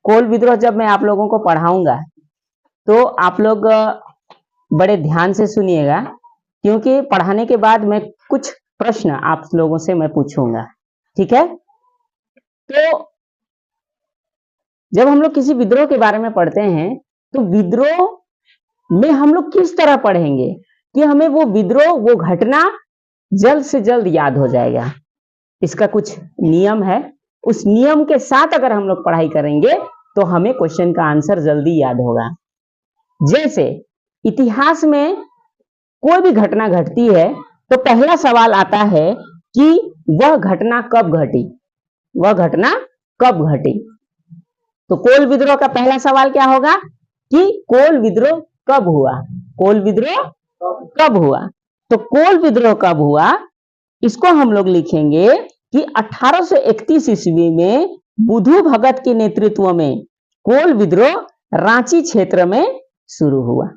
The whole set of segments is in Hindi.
कोल विद्रोह जब मैं आप लोगों को पढ़ाऊंगा तो आप लोग बड़े ध्यान से सुनिएगा, क्योंकि पढ़ाने के बाद मैं कुछ प्रश्न आप लोगों से मैं पूछूंगा, ठीक है। तो जब हम लोग किसी विद्रोह के बारे में पढ़ते हैं तो विद्रोह में हम लोग किस तरह पढ़ेंगे कि हमें वो विद्रोह, वो घटना जल्द से जल्द याद हो जाएगा। इसका कुछ नियम है, उस नियम के साथ अगर हम लोग पढ़ाई करेंगे तो हमें क्वेश्चन का आंसर जल्दी याद होगा। जैसे इतिहास में कोई भी घटना घटती है तो पहला सवाल आता है कि वह घटना कब घटी, वह घटना कब घटी। तो कोल विद्रोह का पहला सवाल क्या होगा कि कोल विद्रोह कब हुआ, कोल विद्रोह कब हुआ। तो कोल विद्रोह कब हुआ, इसको हम लोग लिखेंगे कि 1831 ईस्वी में बुधु भगत के नेतृत्व में कोल विद्रोह रांची क्षेत्र में शुरू हुआ।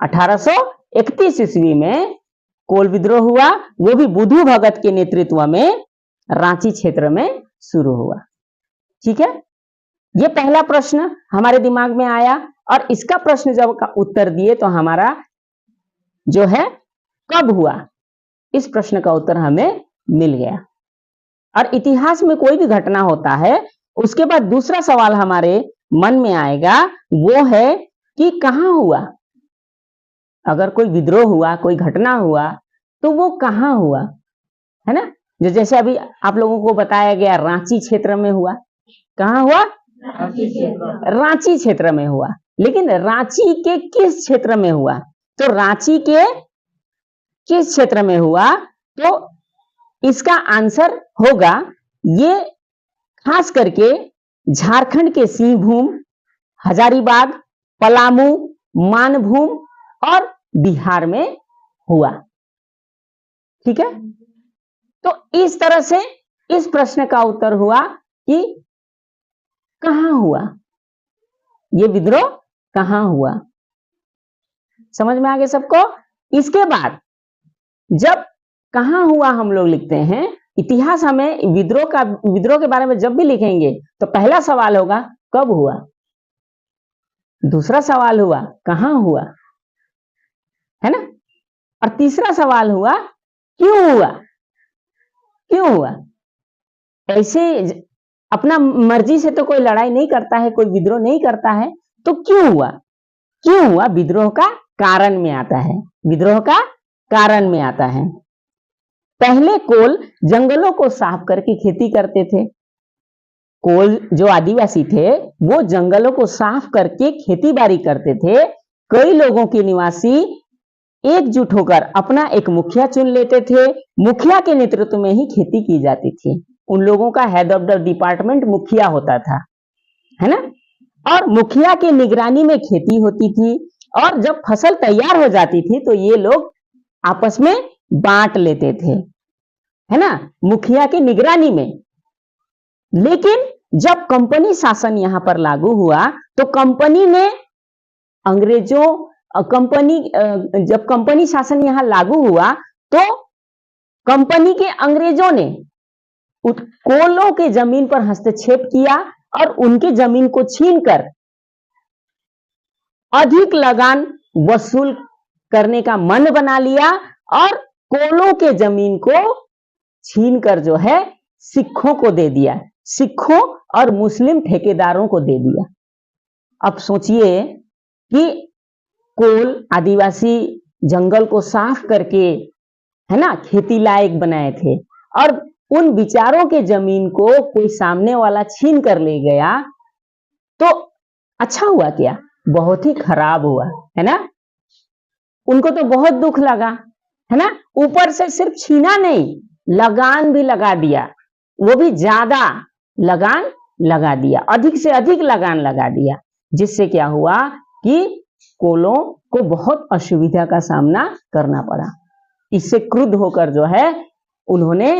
1831 ईस्वी में कोल विद्रोह हुआ, वो भी बुधु भगत के नेतृत्व में रांची क्षेत्र में शुरू हुआ, ठीक है। ये पहला प्रश्न हमारे दिमाग में आया और इसका प्रश्न जब का उत्तर दिए तो हमारा जो है कब हुआ, इस प्रश्न का उत्तर हमें मिल गया। और इतिहास में कोई भी घटना होता है उसके बाद दूसरा सवाल हमारे मन में आएगा, वो है कि कहां हुआ। अगर कोई विद्रोह हुआ, कोई घटना हुआ तो वो कहां हुआ, है ना। जो जैसे अभी आप लोगों को बताया गया रांची क्षेत्र में हुआ। कहां हुआ, रांची क्षेत्र में हुआ। लेकिन रांची के किस क्षेत्र में हुआ, तो रांची के किस क्षेत्र में हुआ, तो इसका आंसर होगा ये खास करके झारखंड के सिंहभूम, हजारीबाग, पलामू, मानभूम और बिहार में हुआ, ठीक है। तो इस तरह से इस प्रश्न का उत्तर हुआ कि कहां हुआ, ये विद्रोह कहां हुआ। समझ में आ गया सबको। इसके बाद जब कहां हुआ हम लोग लिखते हैं, इतिहास हमें विद्रोह के बारे में जब भी लिखेंगे तो पहला सवाल होगा कब हुआ, दूसरा सवाल हुआ कहां हुआ, है ना, और तीसरा सवाल हुआ क्यों हुआ, क्यों हुआ। ऐसे अपना मर्जी से तो कोई लड़ाई नहीं करता है, कोई विद्रोह नहीं करता है, तो क्यों हुआ, क्यों हुआ, विद्रोह का कारण में आता है, विद्रोह का कारण में आता है। पहले कोल जंगलों को साफ करके खेती करते थे। कोल जो आदिवासी थे वो जंगलों को साफ करके खेती बाड़ी करते थे। कई लोगों के निवासी एकजुट होकर अपना एक मुखिया चुन लेते थे। मुखिया के नेतृत्व में ही खेती की जाती थी। उन लोगों का हेड ऑफ द डिपार्टमेंट मुखिया होता था, है ना। और मुखिया के निगरानी में खेती होती थी और जब फसल तैयार हो जाती थी तो ये लोग आपस में बांट लेते थे, है ना, मुखिया के निगरानी में। लेकिन जब कंपनी शासन यहां पर लागू हुआ तो कंपनी ने जब कंपनी शासन यहां लागू हुआ तो कंपनी के अंग्रेजों ने कोलों के जमीन पर हस्तक्षेप किया और उनके जमीन को छीनकर अधिक लगान वसूल करने का मन बना लिया और कोलों के जमीन को छीनकर जो है सिखों को दे दिया, सिखों और मुस्लिम ठेकेदारों को दे दिया। अब सोचिए कि कोल आदिवासी जंगल को साफ करके, है ना, खेती लायक बनाए थे और उन विचारों के जमीन को कोई सामने वाला छीन कर ले गया तो अच्छा हुआ क्या, बहुत ही खराब हुआ, है ना। उनको तो बहुत दुख लगा, है ना। ऊपर से सिर्फ छीना नहीं, लगान भी लगा दिया, वो भी ज्यादा लगान लगा दिया, अधिक से अधिक लगान लगा दिया, जिससे क्या हुआ कि कोलों को बहुत असुविधा का सामना करना पड़ा। इससे क्रुद्ध होकर जो है उन्होंने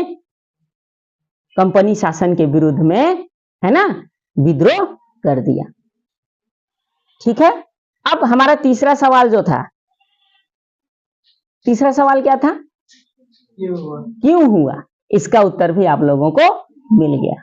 कंपनी शासन के विरुद्ध में, है ना, विद्रोह कर दिया। ठीक है। अब हमारा तीसरा सवाल जो था, तीसरा सवाल क्या था, क्यों हुआ, इसका उत्तर भी आप लोगों को मिल गया।